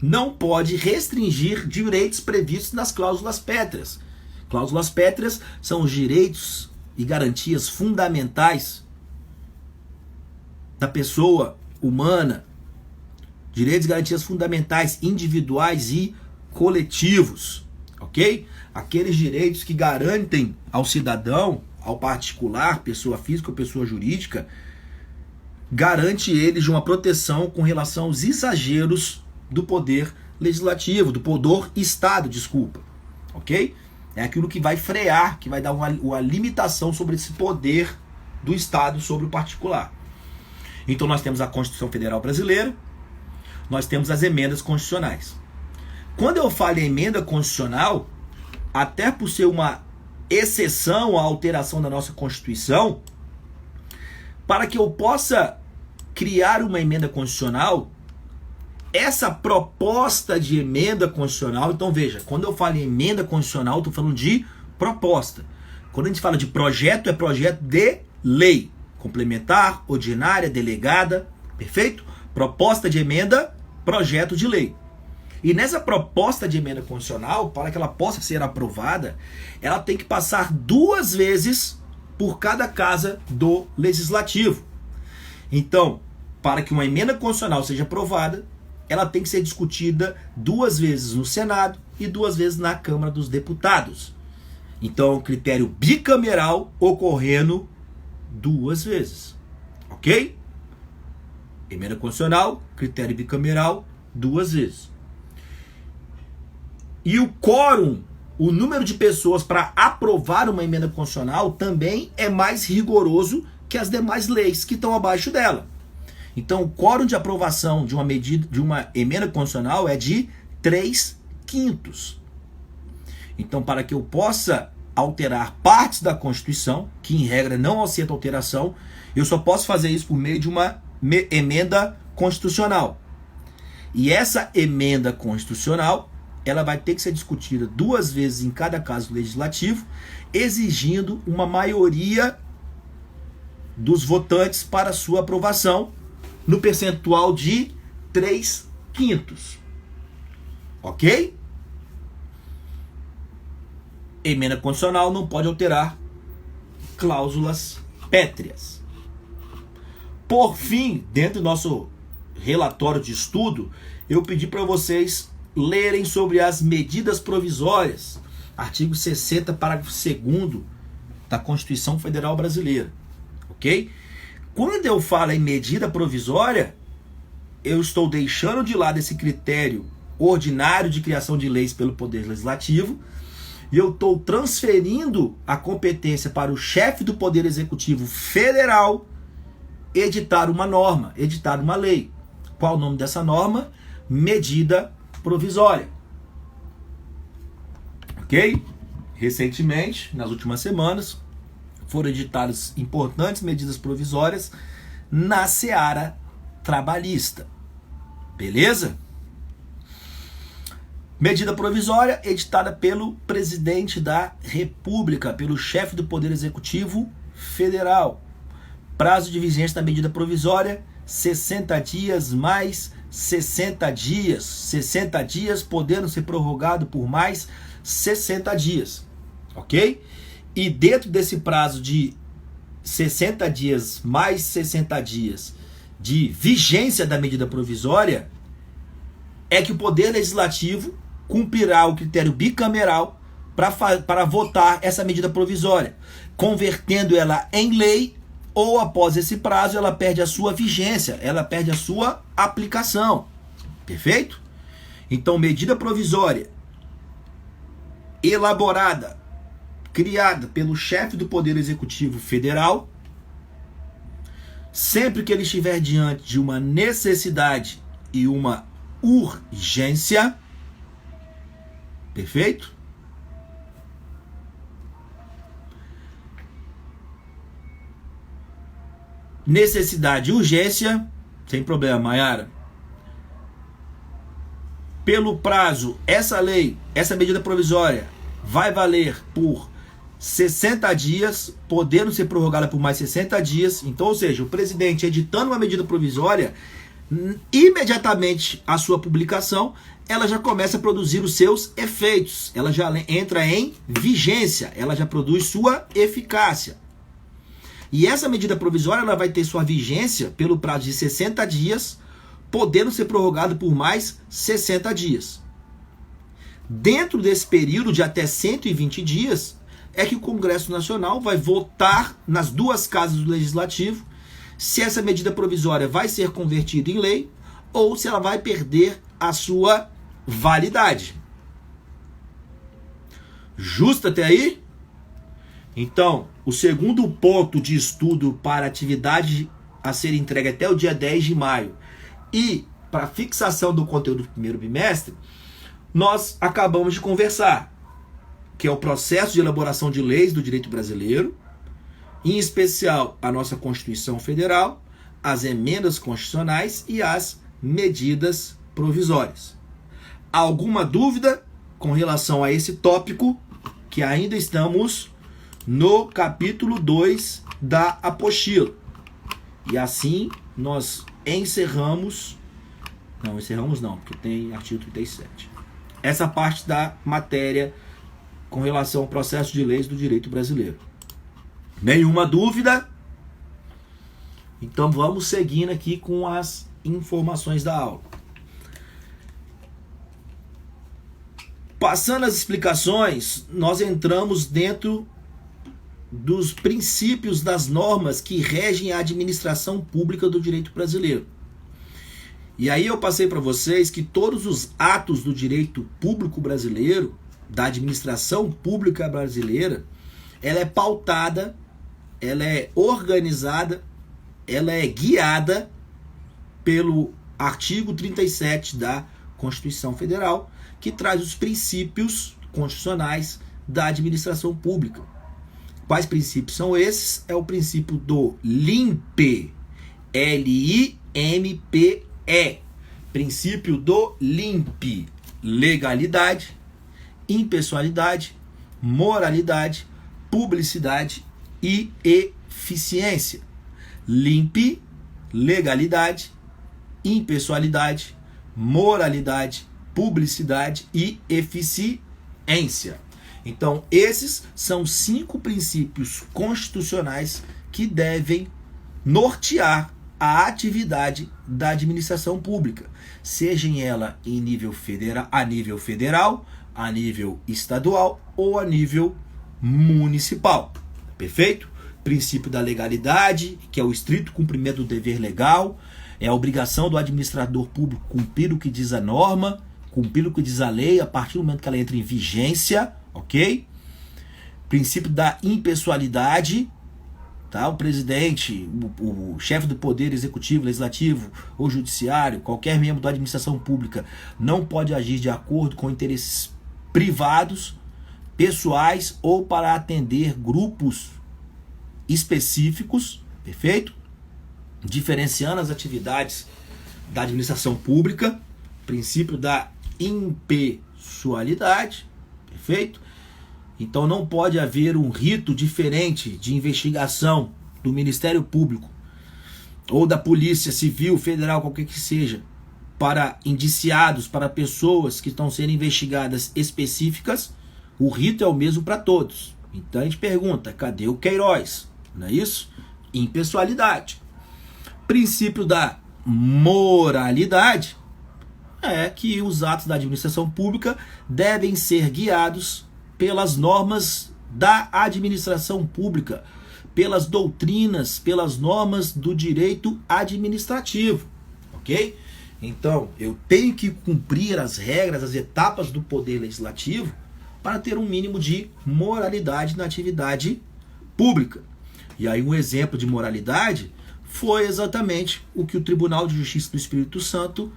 Não pode restringir direitos previstos nas cláusulas pétreas. Cláusulas pétreas são os direitos e garantias fundamentais da pessoa humana, direitos e garantias fundamentais individuais e coletivos, ok? Aqueles direitos que garantem ao cidadão, ao particular, pessoa física ou pessoa jurídica, garante eles de uma proteção com relação aos exageros do poder legislativo, do poder Estado, desculpa, ok? É aquilo que vai frear, que vai dar uma limitação sobre esse poder do Estado sobre o particular. Então nós temos a Constituição Federal Brasileira, nós temos as emendas constitucionais. Quando eu falo em emenda constitucional, até por ser uma exceção à alteração da nossa Constituição, para que eu possa criar uma emenda constitucional, essa proposta de emenda constitucional, então veja, quando eu falo em emenda constitucional, estou falando de proposta. Quando a gente fala de projeto, é projeto de lei, complementar, ordinária, delegada, perfeito? Proposta de emenda, projeto de lei. E nessa proposta de emenda constitucional, para que ela possa ser aprovada, ela tem que passar 2 vezes por cada casa do Legislativo. Então, para que uma emenda constitucional seja aprovada, ela tem que ser discutida 2 vezes no Senado e 2 vezes na Câmara dos Deputados. Então, é um critério bicameral ocorrendo 2 vezes. Ok? Emenda constitucional, critério bicameral, 2 vezes. E o quórum, o número de pessoas para aprovar uma emenda constitucional também é mais rigoroso que as demais leis que estão abaixo dela. Então, o quórum de aprovação de uma medida, de uma emenda constitucional é de 3/5. Então, para que eu possa alterar partes da Constituição, que em regra não aceita alteração, eu só posso fazer isso por meio de uma emenda constitucional. E essa emenda constitucional, ela vai ter que ser discutida 2 vezes em cada caso legislativo, exigindo uma maioria dos votantes para sua aprovação, no percentual de 3/5. Ok? Emenda constitucional não pode alterar cláusulas pétreas. Por fim, dentro do nosso relatório de estudo, eu pedi para vocês lerem sobre as medidas provisórias, artigo 60, parágrafo 2º da Constituição Federal Brasileira. Ok? Quando eu falo em medida provisória, eu estou deixando de lado esse critério ordinário de criação de leis pelo Poder Legislativo e eu estou transferindo a competência para o chefe do Poder Executivo Federal editar uma norma, editar uma lei. Qual o nome dessa norma? Medida provisória. Ok? Recentemente, nas últimas semanas, foram editadas importantes medidas provisórias na seara trabalhista. Beleza? Medida provisória editada pelo presidente da República, pelo chefe do Poder Executivo Federal. Prazo de vigência da medida provisória, 60 dias mais 60 dias. 60 dias podendo ser prorrogado por mais 60 dias. Ok? E dentro desse prazo de 60 dias mais 60 dias de vigência da medida provisória, é que o Poder Legislativo cumprirá o critério bicameral para votar essa medida provisória, convertendo ela em lei, ou após esse prazo ela perde a sua vigência, ela perde a sua aplicação. Perfeito? Então, medida provisória elaborada, criada pelo chefe do Poder Executivo Federal, sempre que ele estiver diante de uma necessidade e uma urgência, perfeito? Necessidade e urgência, sem problema, Mayara. Pelo prazo, essa lei, essa medida provisória vai valer por 60 dias, podendo ser prorrogada por mais 60 dias. Então, ou seja, o presidente editando uma medida provisória, imediatamente a sua publicação, ela já começa a produzir os seus efeitos. Ela já entra em vigência, ela já produz sua eficácia. E essa medida provisória ela vai ter sua vigência pelo prazo de 60 dias, podendo ser prorrogado por mais 60 dias. Dentro desse período de até 120 dias, é que o Congresso Nacional vai votar nas duas casas do Legislativo se essa medida provisória vai ser convertida em lei ou se ela vai perder a sua validade. Justo até aí? Então, o segundo ponto de estudo para atividade a ser entregue até o dia 10 de maio e para fixação do conteúdo do primeiro bimestre, nós acabamos de conversar, que é o processo de elaboração de leis do direito brasileiro, em especial a nossa Constituição Federal, as emendas constitucionais e as medidas provisórias. Alguma dúvida com relação a esse tópico, que ainda estamos no capítulo 2 da apostila. E assim nós encerramos, porque tem artigo 37. Essa parte da matéria com relação ao processo de leis do direito brasileiro. Nenhuma dúvida? Então vamos seguindo aqui com as informações da aula. Passando as explicações, nós entramos dentro dos princípios das normas que regem a administração pública do direito brasileiro. E aí eu passei para vocês que todos os atos do direito público brasileiro, da administração pública brasileira, ela é pautada, ela é organizada, ela é guiada pelo artigo 37 da Constituição Federal, que traz os princípios constitucionais da administração pública. Quais princípios são esses? É o princípio do LIMPE, L-I-M-P-E, princípio do LIMPE, legalidade, impessoalidade, moralidade, publicidade e eficiência. LIMPE, legalidade, impessoalidade, moralidade, publicidade e eficiência. Então, esses são 5 princípios constitucionais que devem nortear a atividade da administração pública, seja ela em nível federal, a nível estadual ou a nível municipal. Perfeito? princípio da legalidade, que é o estrito cumprimento do dever legal, é a obrigação do administrador público cumprir o que diz a norma, cumprir o que diz a lei a partir do momento que ela entra em vigência, ok? Princípio da impessoalidade, tá? O presidente, o chefe do poder executivo, legislativo ou judiciário, qualquer membro da administração pública não pode agir de acordo com interesses privados, pessoais ou para atender grupos específicos, perfeito? Diferenciando as atividades da administração pública, princípio da impessoalidade, perfeito? Então não pode haver um rito diferente de investigação do Ministério Público ou da Polícia Civil, Federal, qualquer que seja, para indiciados, para pessoas que estão sendo investigadas específicas. O rito é o mesmo para todos. Então a gente pergunta, cadê o Queiroz? Não é isso? Impessoalidade. Princípio da moralidade é que os atos da administração pública devem ser guiados pelas normas da administração pública, pelas doutrinas, pelas normas do direito administrativo, ok? Então, eu tenho que cumprir as regras, as etapas do poder legislativo para ter um mínimo de moralidade na atividade pública. E aí um exemplo de moralidade foi exatamente o que o Tribunal de Justiça do Espírito Santo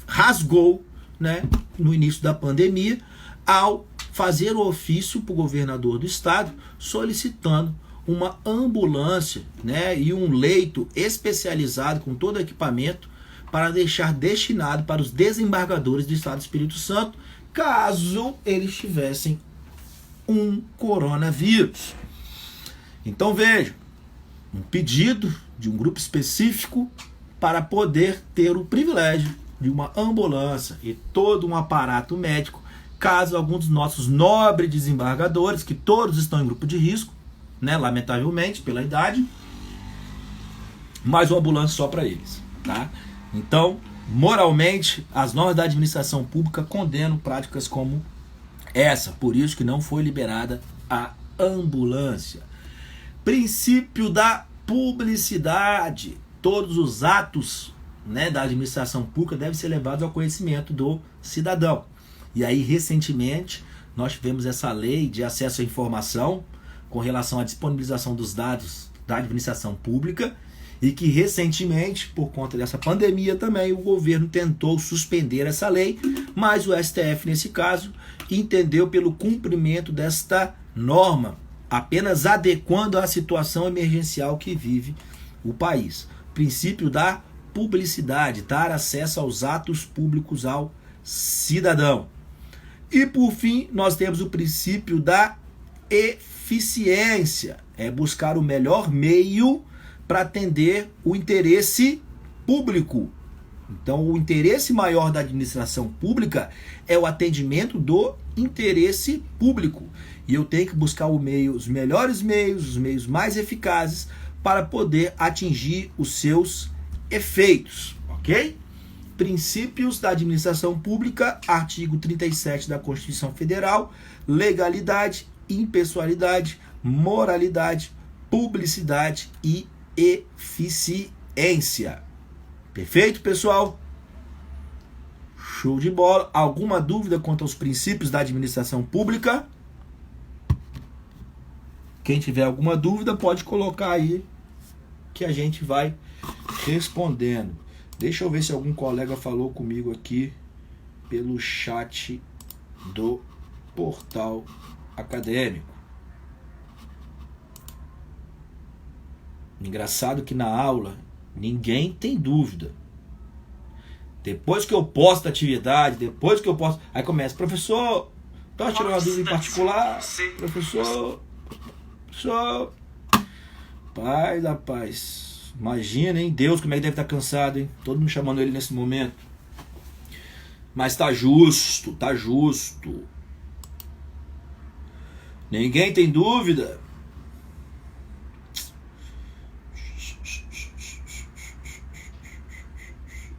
rasgou, né, no início da pandemia, ao fazer o ofício para o governador do estado solicitando uma ambulância, né, e um leito especializado com todo o equipamento para deixar destinado para os desembargadores do estado do Espírito Santo, caso eles tivessem um coronavírus. Então vejam, um pedido de um grupo específico para poder ter o privilégio de uma ambulância e todo um aparato médico, caso algum dos nossos nobres desembargadores, que todos estão em grupo de risco, né, lamentavelmente, pela idade, mais uma ambulância só para eles, tá? Então, moralmente, as normas da administração pública condenam práticas como essa, por isso que não foi liberada a ambulância. Princípio da publicidade. Todos os atos, né, da administração pública devem ser levados ao conhecimento do cidadão. E aí, recentemente, nós tivemos essa lei de acesso à informação com relação à disponibilização dos dados da administração pública e que recentemente, por conta dessa pandemia também, o governo tentou suspender essa lei, mas o STF, nesse caso, entendeu pelo cumprimento desta norma, apenas adequando à situação emergencial que vive o país. Princípio da publicidade, dar acesso aos atos públicos ao cidadão. E por fim, nós temos o princípio da eficiência, é buscar o melhor meio para atender o interesse público. Então, o interesse maior da administração pública é o atendimento do interesse público. E eu tenho que buscar os melhores meios, os meios mais eficazes para poder atingir os seus efeitos, ok? Princípios da administração pública, artigo 37 da Constituição Federal, legalidade, impessoalidade, moralidade, publicidade e eficiência. Perfeito, pessoal? Show de bola. Alguma dúvida quanto aos princípios da administração pública? Quem tiver alguma dúvida pode colocar aí que a gente vai respondendo. Deixa eu ver se algum colega falou comigo aqui pelo chat do portal acadêmico. Engraçado que na aula ninguém tem dúvida. Depois que eu posto a atividade, depois que eu posto... Aí começa, professor, posso tirar uma dúvida em particular? Professor... Pai da paz. Imagina, hein? Deus, como é que deve estar cansado, hein? Todo mundo chamando ele nesse momento. Mas tá justo, tá justo. Ninguém tem dúvida?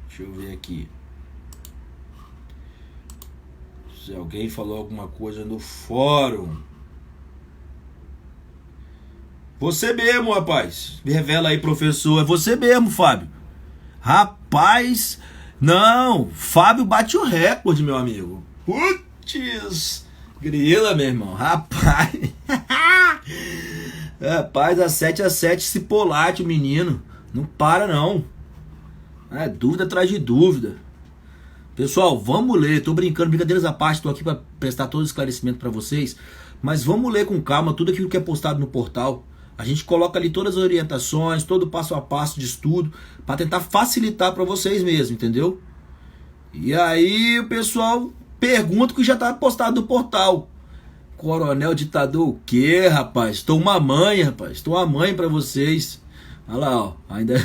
Deixa eu ver aqui. Se alguém falou alguma coisa no fórum. Você mesmo, rapaz. Me revela aí, professor. É você mesmo, Fábio. Rapaz, não. Fábio bate o recorde, meu amigo. Putz, grila, meu irmão. Rapaz. Rapaz, a 7x7 se polate o menino. Não para, não. É dúvida atrás de dúvida. Pessoal, vamos ler. Tô brincando, brincadeiras à parte. Tô aqui para prestar todo o esclarecimento para vocês. Mas vamos ler com calma tudo aquilo que é postado no portal. A gente coloca ali todas as orientações, todo o passo a passo de estudo, para tentar facilitar para vocês mesmo, entendeu? E aí o pessoal pergunta o que já tá postado no portal. Coronel ditador o quê, rapaz? Estou uma mãe, rapaz. Estou uma mãe para vocês. Olha lá, ó. Ainda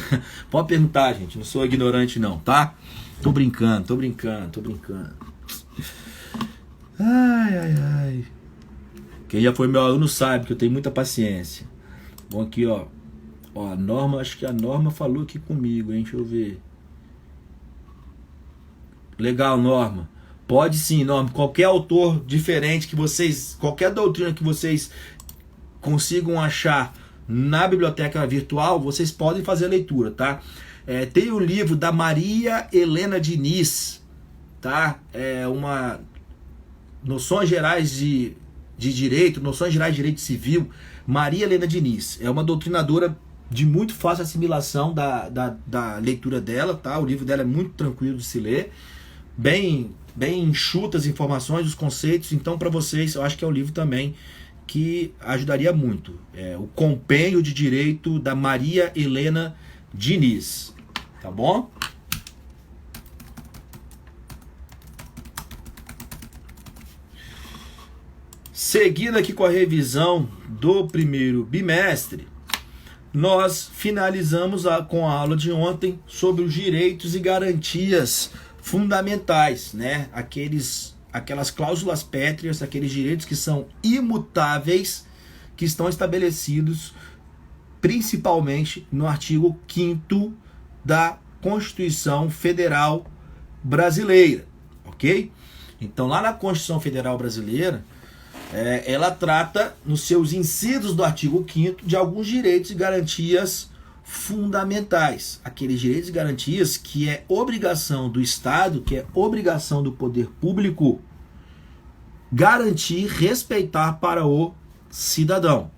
pode perguntar, gente. Não sou ignorante não, tá? Tô brincando. Ai. Quem já foi meu aluno sabe que eu tenho muita paciência. Bom, aqui, ó. Ó, a Norma, acho que a Norma falou aqui comigo, hein? Deixa eu ver. Legal, Norma. Pode sim, Norma. Qualquer autor diferente que vocês... Qualquer doutrina que vocês consigam achar na biblioteca virtual, vocês podem fazer a leitura, tá? Tem o livro da Maria Helena Diniz, tá? Uma... Noções Gerais de Direito, Noções Gerais de Direito Civil, Maria Helena Diniz. É uma doutrinadora de muito fácil assimilação da leitura dela, tá? O livro dela é muito tranquilo de se ler, bem enxutas as informações, os conceitos. Então, para vocês, eu acho que é um livro também que ajudaria muito. O Compêndio de Direito da Maria Helena Diniz, tá bom? Seguindo aqui com a revisão do primeiro bimestre, nós finalizamos com a aula de ontem sobre os direitos e garantias fundamentais, né? Aquelas cláusulas pétreas, aqueles direitos que são imutáveis, que estão estabelecidos principalmente no artigo 5º da Constituição Federal Brasileira, ok? Então, lá na Constituição Federal Brasileira, ela trata, nos seus incisos do artigo 5º, de alguns direitos e garantias fundamentais. Aqueles direitos e garantias que é obrigação do Estado, que é obrigação do poder público, garantir, respeitar para o cidadão.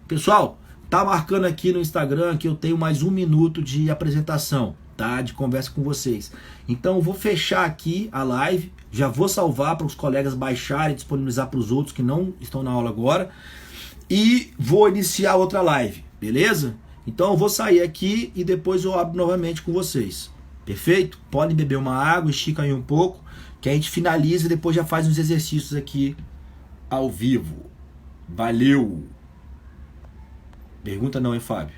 Pessoal, tá marcando aqui no Instagram que eu tenho mais 1 minuto de apresentação, tá? De conversa com vocês. Então eu vou fechar aqui a live, já vou salvar para os colegas baixarem e disponibilizar para os outros que não estão na aula agora, e vou iniciar outra live, beleza? Então eu vou sair aqui e depois eu abro novamente com vocês. Perfeito? Podem beber uma água, estica aí um pouco, que a gente finaliza e depois já faz uns exercícios aqui ao vivo. Valeu! Pergunta não, hein, Fábio?